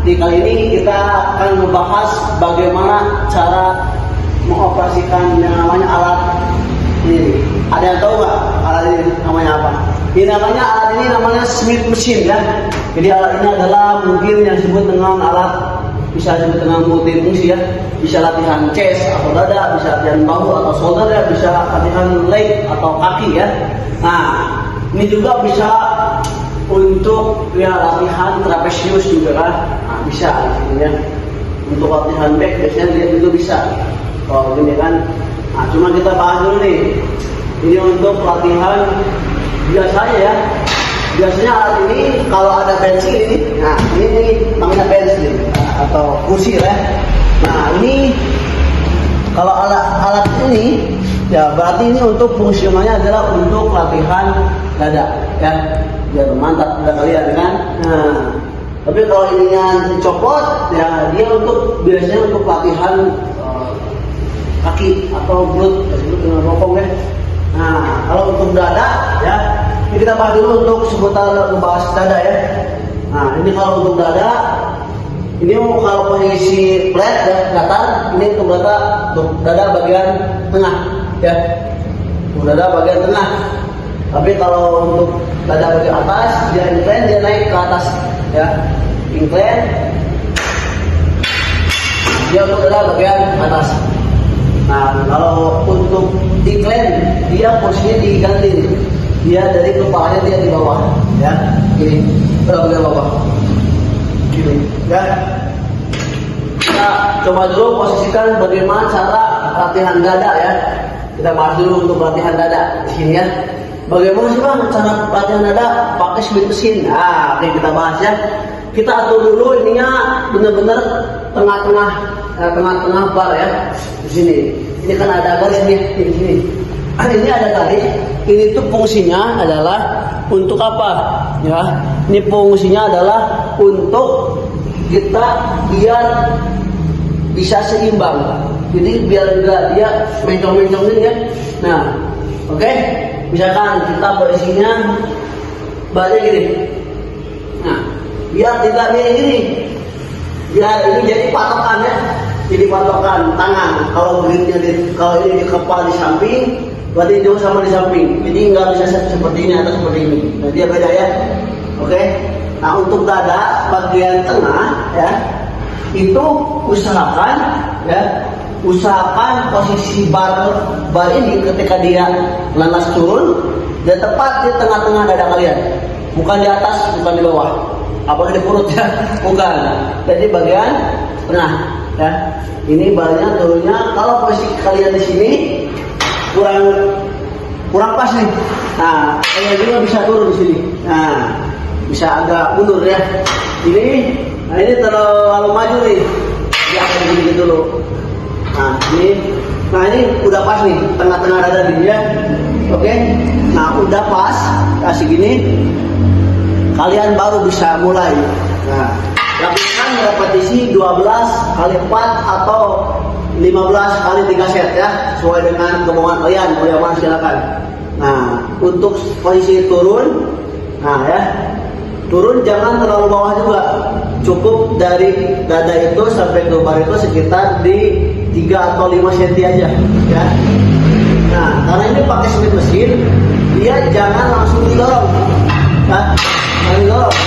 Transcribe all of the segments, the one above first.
di kali ini kita akan membahas bagaimana cara mengoperasikan yang namanya alat ini. Ada yang tahu nggak alat ini namanya apa? Ini namanya alat ini namanya Smith machine ya. Jadi alat ini adalah mungkin yang disebut dengan alat bisa disebut dengan multifungsi ya. Bisa latihan chest atau dada, bisa latihan bahu atau shoulder ya, bisa latihan leg atau kaki ya. Nah, ini juga bisa untuk ya latihan trapesius juga kan. Nah, bisa ya. Untuk latihan back biasanya dia juga bisa. Kalau ini kan. Nah, cuma kita bahas dulu nih. Ini untuk latihan biasanya ya. Biasanya alat ini kalau ada bench ini, nah ini namanya bench nih, atau kursi ya. Nah ini kalau alat ini ya berarti ini untuk fungsinya adalah untuk latihan dada ya, biar mantap dada kalian kan. Nah tapi kalau ininya dicopot ya dia untuk biasanya untuk latihan kaki atau glute disebut dengan bokong ya. Nah kalau untuk dada ya ini kita bahas dulu untuk seputar membahas dada ya. Nah ini kalau untuk dada ini kalau posisi flat ya datar, ini untuk dada bagian tengah ya, untuk dada bagian tengah. Tapi kalau untuk dada bagian atas dia incline, dia naik ke atas ya, incline dia untuk dada bagian atas. Nah kalau untuk decline dia posisinya diganti, dia dari kepalanya dia di bawah ya, gini bagian bawah gini ya. Kita coba dulu posisikan bagaimana cara latihan dada ya. Kita bahas dulu untuk latihan dada di sini ya. Bagaimana sih bang cara latihan dada pakai Smith machine? Nah oke, kita bahas ya. Kita atur dulu ininya benar-benar tengah-tengah bar ya. Di sini. Ini kan ada garis nih di sini. Ini ada garis. Ini tuh fungsinya adalah untuk apa? Ya. Ini fungsinya adalah untuk kita biar bisa seimbang. Jadi biar enggak dia mencong-mencong ini ya. Nah, oke. Misalkan kita posisinya balik gini. Nah, biar tidak gini. Biar ini jadi patokan ya. Jadi patokan tangan. Kalau gripnya kalau ini di kepala di samping, berarti jauh sama di samping. Jadi nggak bisa seperti ini atau seperti ini. Nah, dia beda ya. Oke. Nah untuk dada bagian tengah ya, itu usahakan posisi bar ini ketika dia lanas turun, dia tepat di tengah-tengah dada kalian. Bukan di atas, bukan di bawah. Apalagi di perut ya, bukan. Jadi bagian tengah. Ya, ini barnya turunnya kalau posisi kalian di sini kurang pas nih. Nah, kalian juga bisa turun di sini. Nah, bisa agak mundur ya. Ini terlalu maju nih. Dia akan begini dulu. Nah ini udah pas nih tengah-tengah dada dia. Oke. Nah udah pas kasih gini. Kalian baru bisa mulai. Nah. Lakukan repetisi 12 kali 4 atau 15 kali 3 set ya, sesuai dengan kemauan kalian. Mau yang mana silakan. Nah, untuk posisi turun, nah ya, turun jangan terlalu bawah juga. Cukup dari dada itu sampai ke bar itu sekitar di 3 atau 5 cm aja ya. Nah, karena ini pakai Smith machine, dia jangan langsung didorong. Nah, jangan didorong.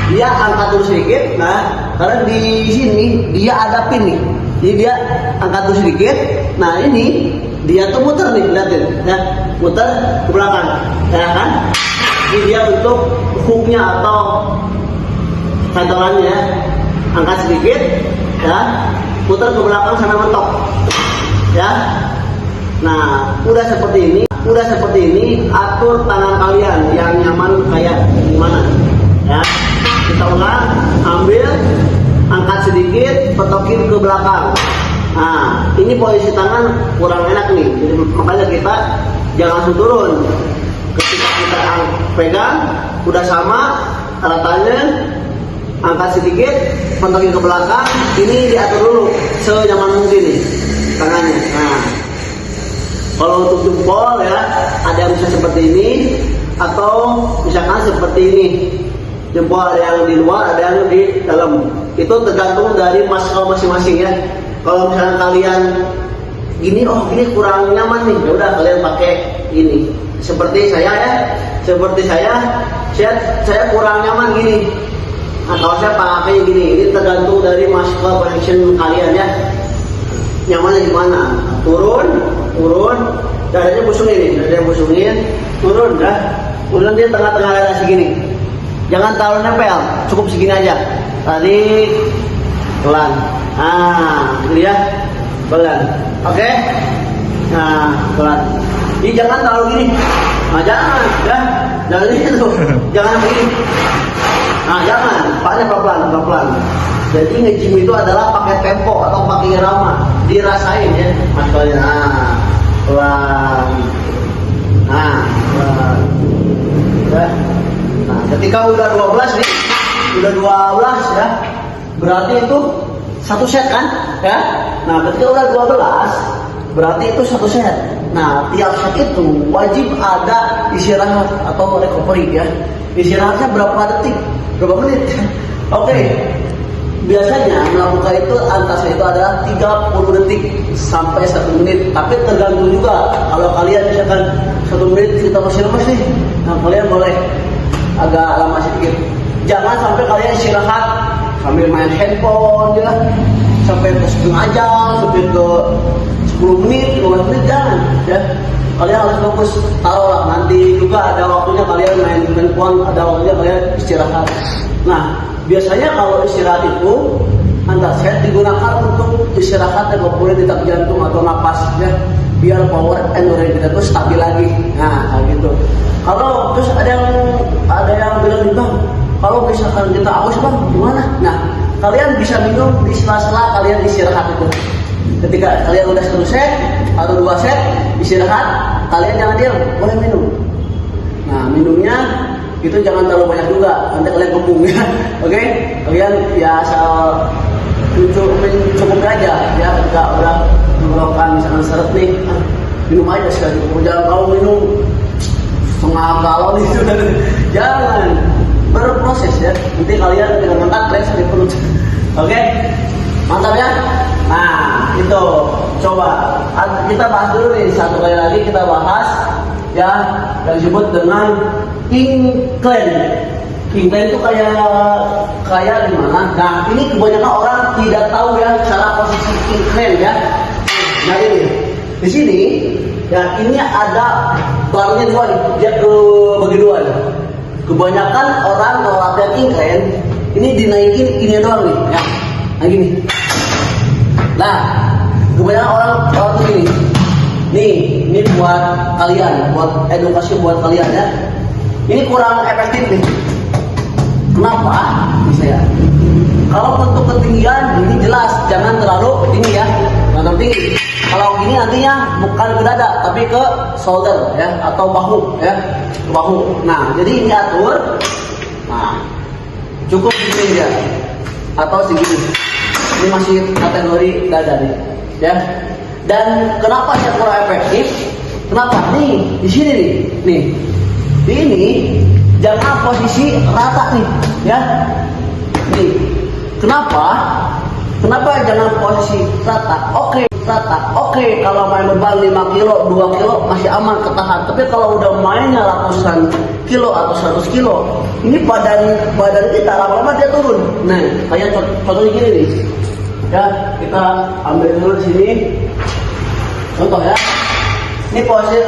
Dia angkat dulu sedikit, nah karena di sini dia ada pin nih, jadi dia angkat dulu sedikit. Nah ini dia tuh muter nih, lihatin, ya muter ke belakang, ya kan? Ini dia untuk hooknya atau cantolannya, angkat sedikit, ya muter ke belakang sana mentok, ya. Nah udah seperti ini, atur tangan kalian yang nyaman kayak gimana, ya. Kita ulang, ambil, angkat sedikit, petokin ke belakang. Nah, ini posisi tangan kurang enak nih, jadi makanya kita jangan langsung turun. Ketika kita pegang, udah sama, ratanya, angkat sedikit, petokin ke belakang. Ini diatur dulu, senyaman mungkin nih tangannya. Nah, kalau untuk jempol ya, ada yang bisa seperti ini, atau misalkan seperti ini. jempol ada yang di luar, ada yang di dalam. Itu tergantung dari maskal masing-masing ya. Kalau misalnya kalian gini, oh ini kurang nyaman nih, ya udah kalian pakai ini. Seperti saya ya, saya kurang nyaman gini. Nah, kalau saya pakai gini, ini tergantung dari maskal position kalian ya. Nyamannya gimana? Turun, dadanya busungin, turun dah. Kemudian dia tengah-tengah dada segini. Jangan terlalu nempel, cukup segini aja. Tarik, pelan. Nah, gitu ya, pelan. Oke? Nah, pelan. Jadi jangan terlalu gini. Nah, jangan, ya. Jangan gitu. Jangan begini. Nah, jangan. Paknya pelan-pelan. Jadi nge-gym itu adalah pakai tempo atau pakai irama. Dirasain ya, maksudnya. Nah, pelan. Nah, pelan. Ya. Nah, ketika udah 12 nih, ya, berarti itu satu set kan, ya. Nah, ketika udah 12, berarti itu satu set. Nah, tiap set itu wajib ada istirahat atau recovery ya. Istirahatnya berapa detik, berapa menit? Oke. Biasanya melakukan itu antasnya itu adalah 30 detik sampai 1 menit. Tapi tergantung juga. Kalau kalian misalkan 1 menit kita masih lemas nih, nah kalian boleh agak lama sedikit. Jangan sampai kalian istirahat sambil main handphone ya, sampai ke setengah jam, sampai ke 10 menit, 15 menit, jangan ya. Kalian harus fokus. Taruhlah nanti juga ada waktunya kalian main handphone, ada waktunya kalian istirahat. Nah, biasanya kalau istirahat itu antar set digunakan untuk istirahat dan kemudian detak jantung atau napas ya, biar power endurance kita tuh stabil lagi. Nah, kayak gitu. Kalau terus ada yang bilang nih bang, kalau misalkan kita aus bang, gimana? Nah, kalian bisa minum di sela-sela kalian istirahat itu. Ketika kalian udah 1 set atau 2 set istirahat, kalian jangan diam, boleh minum. Nah, minumnya itu jangan terlalu banyak juga, nanti kalian kembung ya. Oke? Kalian ya asal cukup aja ya, enggak udah mengeluarkan misalkan seret nih, minum aja sekali. Jangan kalau minum setengah galon itu, jangan, berproses ya. Nanti kalian dengan mantap stres di perut. Oke? Mantap ya. Nah, itu coba kita bahas dulu nih, satu kali lagi kita bahas ya yang disebut dengan incline. Incline itu kayak gimana? Nah, ini kebanyakan orang tidak tahu ya cara posisi incline ya. Nah, ini di sini ya, ini ada barnya 2 nih, dia bagi 2 nih. Kebanyakan orang kalau latihan incline ini dinaikin ini doang nih ya. Nah, gini. Nah, kebanyakan orang tuh gini. Nih, ini buat kalian, buat edukasi buat kalian ya. Ini kurang efektif nih. Kenapa? Bisa ya. Kalau untuk ketinggian ini jelas jangan terlalu tinggi ya, jangan terlalu tinggi. Kalau gini nantinya bukan ke dada tapi ke shoulder ya, atau bahu ya, ke bahu. Nah, jadi ini atur. Nah, cukup segini ya, atau segini. Ini masih kategori dada nih ya. Dan kenapa saya kurang efektif? Kenapa? Nih, di sini nih. Ini jangan posisi rata nih, ya. Nih. Kenapa? Kenapa jangan posisi rata? Oke, kalau main beban 5 kilo, 2 kilo masih aman ketahan. Tapi kalau udah mainnya ratusan kilo atau 100 kilo, ini badan kita lama-lama dia turun. Nah, kayak contohnya gini nih. Ya, kita ambil dulu di sini. Contoh ya. Ini posisi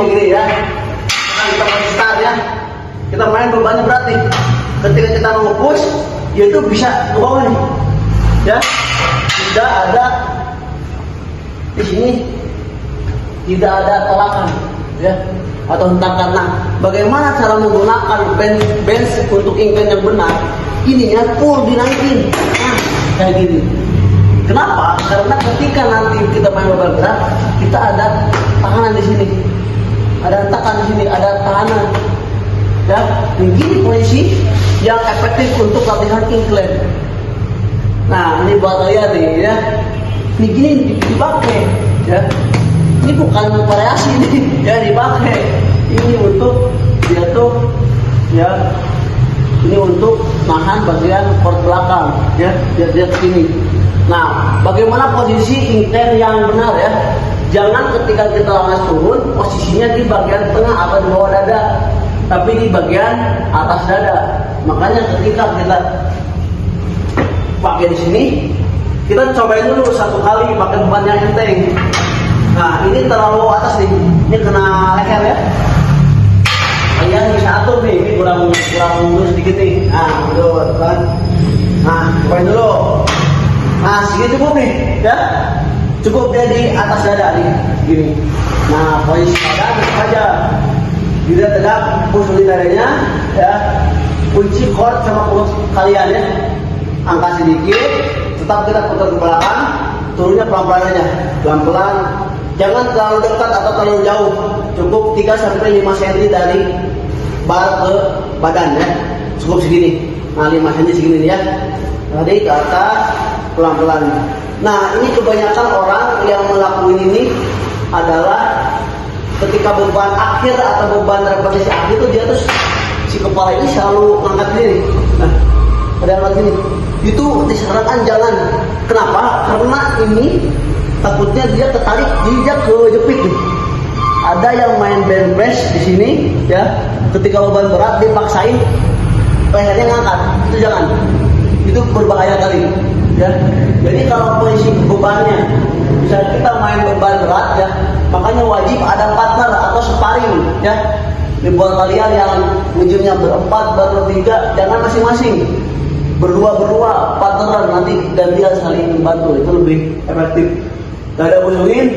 gini ya. Kita posisi start ya. Kita main bebannya berat nih. Ketika kita mau push, dia itu bisa ke bawah nih. Ya. Tidak ada di sini, tidak ada tolakan ya, atau hentakan. Nah, bagaimana cara menggunakan bench untuk incline yang benar? Ininya full dinaikin. Nah, kayak gini. Kenapa? Karena ketika nanti kita main beban berat, kita ada tahanan di sini, ada hentakan di sini, ada tahanan. Ya, begini posisi yang efektif untuk latihan incline. Nah, ini buat kalian nih ya. Ini gini dipakai ya. Ini bukan variasi nih, ya dipakai. Ini untuk dia tuh ya Ini untuk nahan bagian perut belakang, ya, biar sini. Nah, bagaimana posisi incline yang benar ya? Jangan ketika kita langas turun, posisinya di bagian tengah atau di bawah dada, tapi di bagian atas dada. Makanya ketika kita pakai di sini, kita cobain dulu satu kali pakai beban yang enteng. Nah, ini terlalu atas nih, ini kena leher ya. Kalian bisa atur nih, ini kurang mundur sedikit nih. Nah, mundur kan. Nah, cobain dulu. Nah, segini cukup nih, ya. Cukup dia di atas dada nih, gini. Nah, posisi dada tetap aja. Bila tegak, pusing dadanya, ya. Kunci core sama perut kalian ya. Angkat sedikit, tetap kita putar ke belakang, turunnya pelan-pelan aja, pelan-pelan. Jangan terlalu dekat atau terlalu jauh. Cukup 3-5 cm dari bar ke badan ya. Cukup segini. Nah, 5 cm segini ya. Tadi ke atas pelan-pelan. Nah, ini kebanyakan orang yang melakukan ini adalah ketika beban akhir atau beban repetisi akhir itu dia terus si kepala ini selalu ngangkat gini. Nah, ada angkat gini. Itu disarankan jangan. Kenapa? Karena ini takutnya dia tertarik, dia kejepit nih. Ada yang main bench press di sini ya, ketika beban berat dipaksain lehernya ngangkat, itu jangan. Itu berbahaya kali ya. Jadi kalau posisi bebannya bisa kita main beban berat ya, makanya wajib ada partner atau sparring ya. Buat kalian yang ujungnya berempat, bertiga, jangan masing-masing. Berdua partneran, nanti gantian saling bantu, itu lebih efektif. Dada busungin,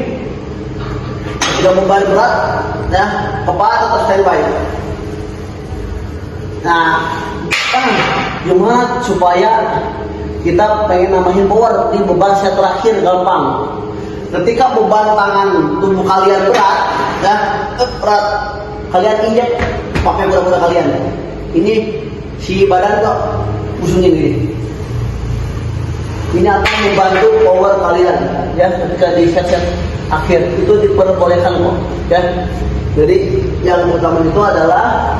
tidak beban berat ya, kepala tetap standby. Nah, gimana supaya kita pengen nambahin power di beban set terakhir? Gampang. Ketika beban tangan tubuh kalian berat ya, berat, kalian injek pakai bola-bola kalian. Ini si badan kok pusingin gini. Ini akan membantu power kalian ya ketika di set akhir, itu diperbolehkan kok ya. Jadi yang utama itu adalah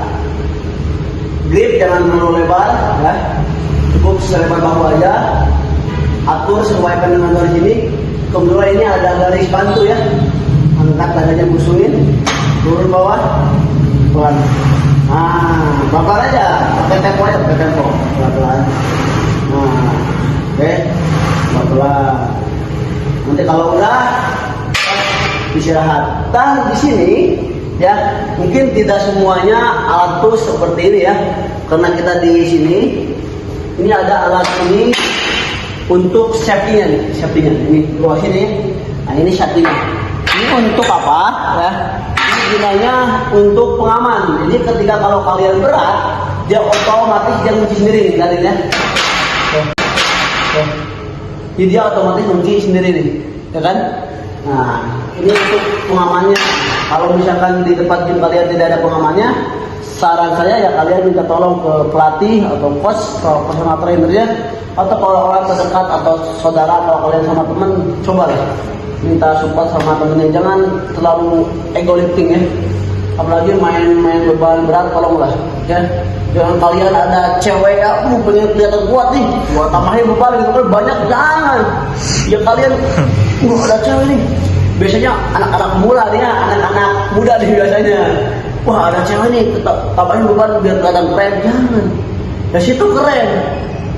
grip jangan terlalu lebar ya, cukup selebar bahu aja, atur sesuaikan dengan garis ini. Kedua ini ada garis bantu ya, angkat dadanya busungin, turun bawah pelan. Nah, bakar aja pakai tempo ya, pakai tempo pelan-pelan. Nah, oke, pelan-pelan. Nanti kalau udah istirahat. Dan di sini ya, mungkin tidak semuanya alat tools seperti ini ya, karena kita di sini ini ada alat ini untuk safety-nya nih, safety-nya ini bawah sini. Nah, ini safety-nya. Ini untuk apa ya? Ini gunanya untuk pengaman. Jadi ketika kalau kalian berat, dia otomatis dia kunci sendiri nih, lihat ya. Jadi dia otomatis kunci sendiri nih, ya kan? Nah, ini untuk pengamannya. Kalau misalkan di tempat gym kalian tidak ada pengamannya, saran saya ya kalian minta tolong ke pelatih atau coach atau personal trainernya, atau kalau orang terdekat atau saudara, kalau kalian sama temen, coba deh minta support sama temennya. Jangan terlalu ego lifting ya, apalagi main beban berat, tolonglah ya. Jangan kalian ada cewek ya, pengen kelihatan kuat nih, gua tambahin beban gitu kan banyak, jangan. Ya kalian, ada cewek nih, biasanya anak-anak muda dia, anak-anak muda nih biasanya. Wah, ada cewek nih, tambahin beban biar kelihatan keren, jangan. Ya situ keren,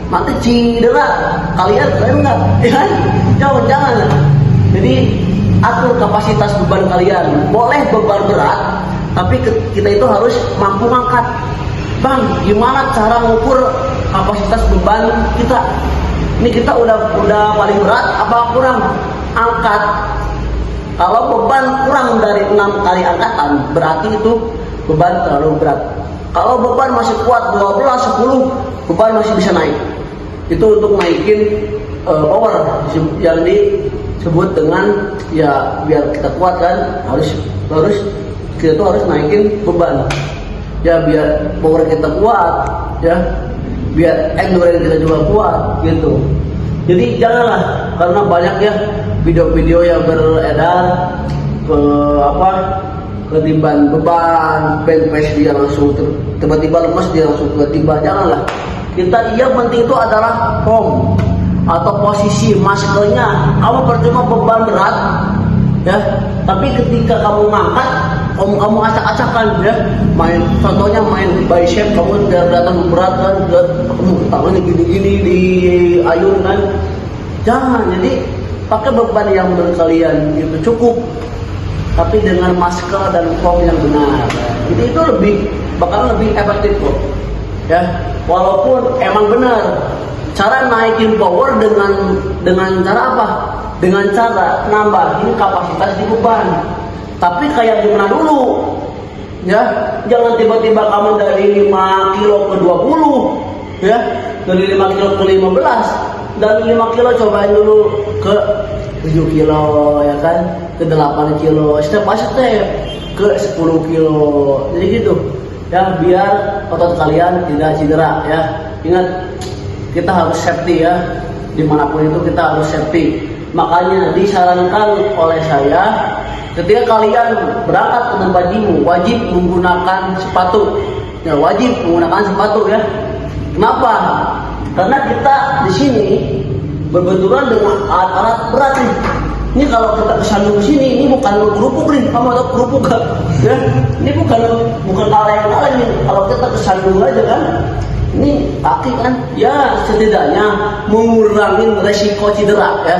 nanti cedera, kalian keren nggak? Ya, jangan. Jadi atur kapasitas beban kalian. Boleh beban berat, tapi kita itu harus mampu ngangkat. Bang, gimana cara mengukur kapasitas beban kita? Ini kita udah paling berat apa kurang? Angkat. Kalau beban kurang dari 6 kali angkatan, berarti itu beban terlalu berat. Kalau beban masih kuat 12, 10, beban masih bisa naik. Itu untuk naikin power yang disebut dengan ya, biar kita kuat kan, harus kita tuh harus naikin beban. Ya biar power kita kuat ya, biar endurance kita juga kuat gitu. Jadi janganlah, karena banyak ya video-video yang beredar ke ketiban beban bench dia langsung tiba-tiba lemas, dia langsung tiba-tiba. Janganlah. Kita yang penting itu adalah form atau posisi maskernya. Kamu percuma beban berat, ya. Tapi ketika kamu ngangkat, kamu acak-acakan, ya. Contohnya main bicep, kamu datang berat kan, kamu tangannya gini-gini di ayun kan. Jangan. Jadi pakai beban yang menurut kalian itu cukup, tapi dengan masker dan form yang benar. Jadi itu bakal lebih efektif kok. Ya, walaupun emang benar cara naikin power dengan cara apa? Dengan cara nambahin kapasitas di beban. Tapi kayak gimana dulu? Ya, jangan tiba-tiba kamu dari 5 kilo ke 20, ya, dari 5 kilo ke 15, dari 5 kilo cobain dulu ke 7 kilo, ya kan, ke 8 kilo, step by step ke 10 kilo, jadi gitu. Ya, biar otot kalian tidak cedera, ya. Ingat, kita harus safety, ya. Dimanapun itu kita harus safety. Makanya disarankan oleh saya, ketika kalian berangkat ke tempat gym, wajib menggunakan sepatu. Ya, wajib menggunakan sepatu, ya. Kenapa? Karena kita di sini berbenturan dengan alat-alat berat nih. Ini kalau kita kesandung sini, ini bukan kerupuk nih, kamu tahu kerupuk kan? Ya, ini bukan kaleng-kaleng nih. Kalau kita kesandung aja kan, ini kaki kan, ya setidaknya mengurangi resiko cedera, ya.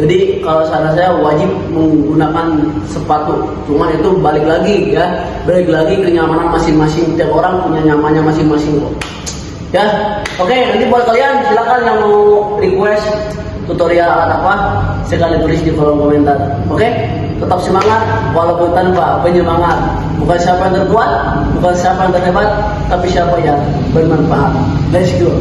Jadi kalau saran saya wajib menggunakan sepatu. Cuman itu balik lagi ke kenyamanan masing-masing. Tiap orang punya nyamannya masing-masing kok. Ya, oke. Nanti buat kalian silakan yang mau request tutorial alat apa, sekali tulis di kolom komentar. Oke, tetap semangat walaupun tanpa penyemangat. Bukan siapa yang terkuat, bukan siapa yang terhebat, tapi siapa yang bermanfaat. Let's go.